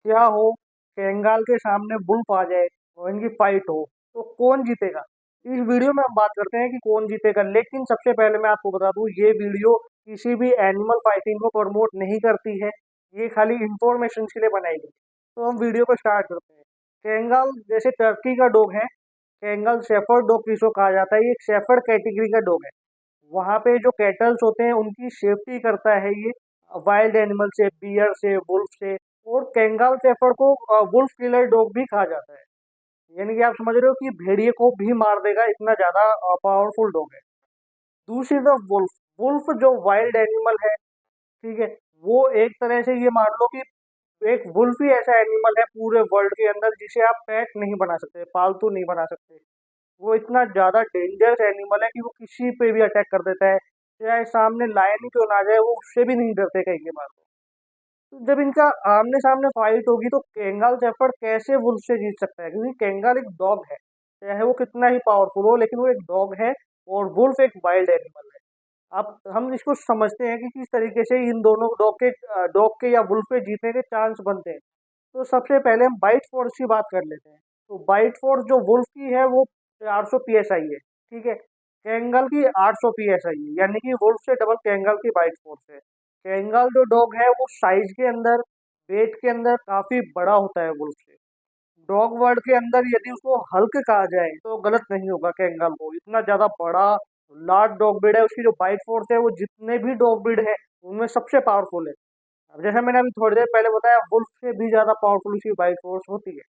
क्या हो, कंगाल के सामने वुल्फ आ जाए और इनकी फाइट हो, तो कौन जीतेगा? इस वीडियो में हम बात करते हैं कि कौन जीतेगा, लेकिन सबसे पहले मैं आपको बता दूं, ये वीडियो किसी भी एनिमल फाइटिंग को प्रमोट नहीं करती है। ये खाली इंफॉर्मेशन के लिए बनाई गई। तो हम वीडियो को स्टार्ट करते हैं। कंगाल जैसे टर्की का डॉग है, कंगाल शेफर्ड डॉग किसको कहा जाता है, ये एक शेफर्ड कैटेगरी का डॉग है। वहाँ पे जो कैटल्स होते हैं उनकी सेफ्टी करता है ये, वाइल्ड एनिमल से, बियर से, वुल्फ से। और केंगाल शेफर्ड को वुल्फ किलर डॉग भी कहा जाता है। यानी कि आप समझ रहे हो कि भेड़िए को भी मार देगा, इतना ज्यादा पावरफुल डॉग है। दूसरी तरफ वुल्फ, वुल्फ जो वाइल्ड एनिमल है, ठीक है, वो एक तरह से ये मान लो कि एक वुल्फ ही ऐसा एनिमल है पूरे वर्ल्ड के अंदर जिसे आप पेट नहीं बना सकते, पालतू नहीं बना सकते। वो इतना ज्यादा डेंजरस एनिमल है कि वो किसी पे भी अटैक कर देता है। चाहे सामने लायन ही क्यों ना आ जाए, वो उससे भी नहीं डरते कई के बार। तो जब इनका आमने सामने फाइट होगी तो केंगाल शेफर्ड कैसे वुल्फ से जीत सकता है, क्योंकि केंगाल एक डॉग है। चाहे वो कितना ही पावरफुल हो, लेकिन वो एक डॉग है और वुल्फ एक वाइल्ड एनिमल है। अब हम इसको समझते हैं कि किस तरीके से इन दोनों डॉग के या वुल्फ के जीतने के चांस बनते हैं। तो सबसे पहले हम बाइट फोर्स की बात कर लेते हैं। तो बाइट फोर्स जो वुल्फ की है वो 400 psi है, ठीक है। कैंगल की 800 psi है, यानी कि वुल्फ से डबल कैंगल की बाइट फोर्स है। कैंगल जो डॉग है वो साइज के अंदर, वेट के अंदर काफी बड़ा होता है वुल्फ से। डॉग वर्ल्ड के अंदर यदि उसको हल्क कहा जाए तो गलत नहीं होगा। कैंगल को इतना ज्यादा बड़ा लार्ज डॉग ब्रीड है, उसकी जो बाइट फोर्स है वो जितने भी डॉग ब्रीड है उनमें सबसे पावरफुल है। अब जैसे मैंने अभी थोड़ी देर पहले बताया, वुल्फ से भी ज्यादा पावरफुल उसकी बाइट फोर्स होती है।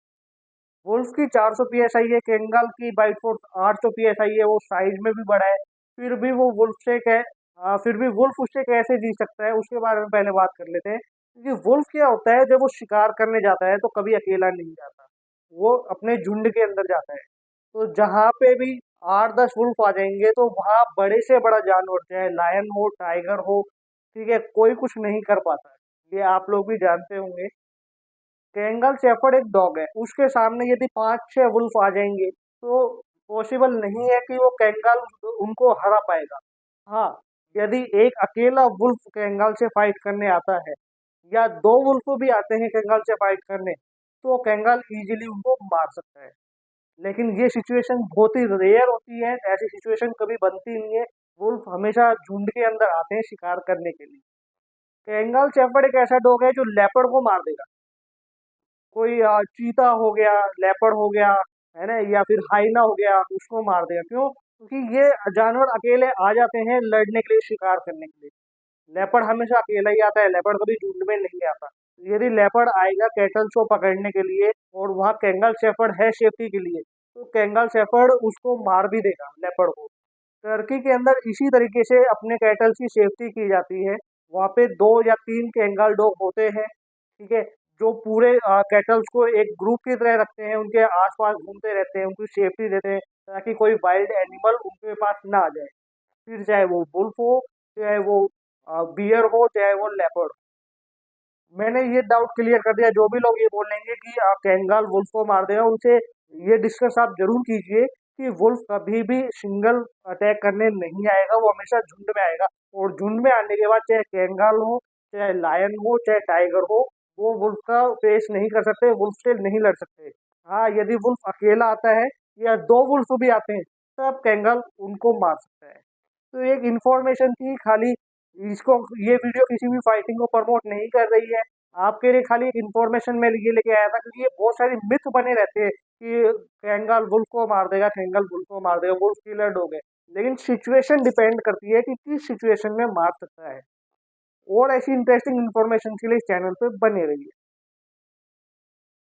वुल्फ की 400 psi है, केंगल की बाइट फोर्स 800 psi है। वो साइज में भी बड़ा है, फिर भी वो फिर भी वुल्फ उससे कैसे जी सकता है, उसके बारे में पहले बात कर लेते हैं। क्योंकि वुल्फ क्या होता है, जब वो शिकार करने जाता है तो कभी अकेला नहीं जाता, वो अपने झुंड के अंदर जाता है। तो जहाँ पे भी 8-10 वुल्फ आ जाएंगे तो वहाँ बड़े से बड़ा जानवर, चाहे लायन हो, टाइगर हो, ठीक है, कोई कुछ नहीं कर पाता है। ये आप लोग भी जानते होंगे। केंगल शेफर्ड एक डॉग है, उसके सामने यदि 5-6 वुल्फ आ जाएंगे तो पॉसिबल नहीं है कि वो केंगल उनको हरा पाएगा। हाँ, यदि एक अकेला वुल्फ केंगल से फाइट करने आता है या दो वुल्फ भी आते हैं केंगल से फाइट करने, तो केंगल इजीली उनको मार सकता है। लेकिन ये सिचुएशन बहुत ही रेयर होती है, ऐसी सिचुएशन कभी बनती नहीं है। वुल्फ हमेशा झुंड के अंदर आते हैं शिकार करने के लिए। केंगल शेफर्ड एक ऐसा डॉग है जो लेपर्ड को मार देगा। कोई चीता हो गया, लेपर्ड हो गया, है ना, या फिर हाइना हो गया, उसको मार देगा। क्यों? क्योंकि ये जानवर अकेले आ जाते हैं लड़ने के लिए, शिकार करने के लिए। लेपर्ड हमेशा अकेला ही आता है, लेपर्ड कभी झुंड में नहीं आता। यदि लेपर्ड आएगा कैटल्स को पकड़ने के लिए और वहाँ केंगल शेफर्ड है सेफ्टी के लिए, तो केंगल शेफर्ड उसको मार भी देगा, लेपर्ड को। टर्की के अंदर इसी तरीके से अपने कैटल्स की सेफ्टी की जाती है। वहाँ पे 2 या 3 केंगल डॉग होते हैं, ठीक है, जो पूरे कैटल्स को एक ग्रुप की तरह रखते हैं, उनके आसपास घूमते रहते हैं, उनकी सेफ्टी देते हैं ताकि कोई वाइल्ड एनिमल उनके पास ना आ जाए। फिर चाहे वो वुल्फ हो, चाहे वो बियर हो, चाहे वो लेपर्ड। मैंने ये डाउट क्लियर कर दिया। जो भी लोग ये बोलेंगे कि कैंगाल वुल्फ को मार देगा, उनसे ये डिस्कस आप जरूर कीजिए कि वुल्फ कभी भी सिंगल अटैक करने नहीं आएगा, वो हमेशा झुंड में आएगा। और झुंड में आने के बाद चाहे कैंगाल हो, चाहे लायन हो, चाहे टाइगर हो, वो वुल्फ का फेस नहीं कर सकते, वुल्फ से नहीं लड़ सकते। हाँ, यदि वुल्फ अकेला आता है या दो वुल्फ भी आते हैं तब कैंगाल उनको मार सकता है। तो एक इंफॉर्मेशन थी खाली। इसको, ये वीडियो किसी भी फाइटिंग को प्रमोट नहीं कर रही है। आपके लिए खाली एक इन्फॉर्मेशन मैं ये लेके आया था, क्योंकि ये बहुत सारी मिथ बने रहते हैं कि कैंगल वुल्फ को मार देगा, कैंगल वुल्फ को मार देगा, वुल्फ किलर डॉग है। लेकिन सिचुएशन डिपेंड करती है कि किस सिचुएशन में मार सकता है। और ऐसी इंटरेस्टिंग इन्फॉर्मेशन के लिए इस चैनल पे बने रहिए।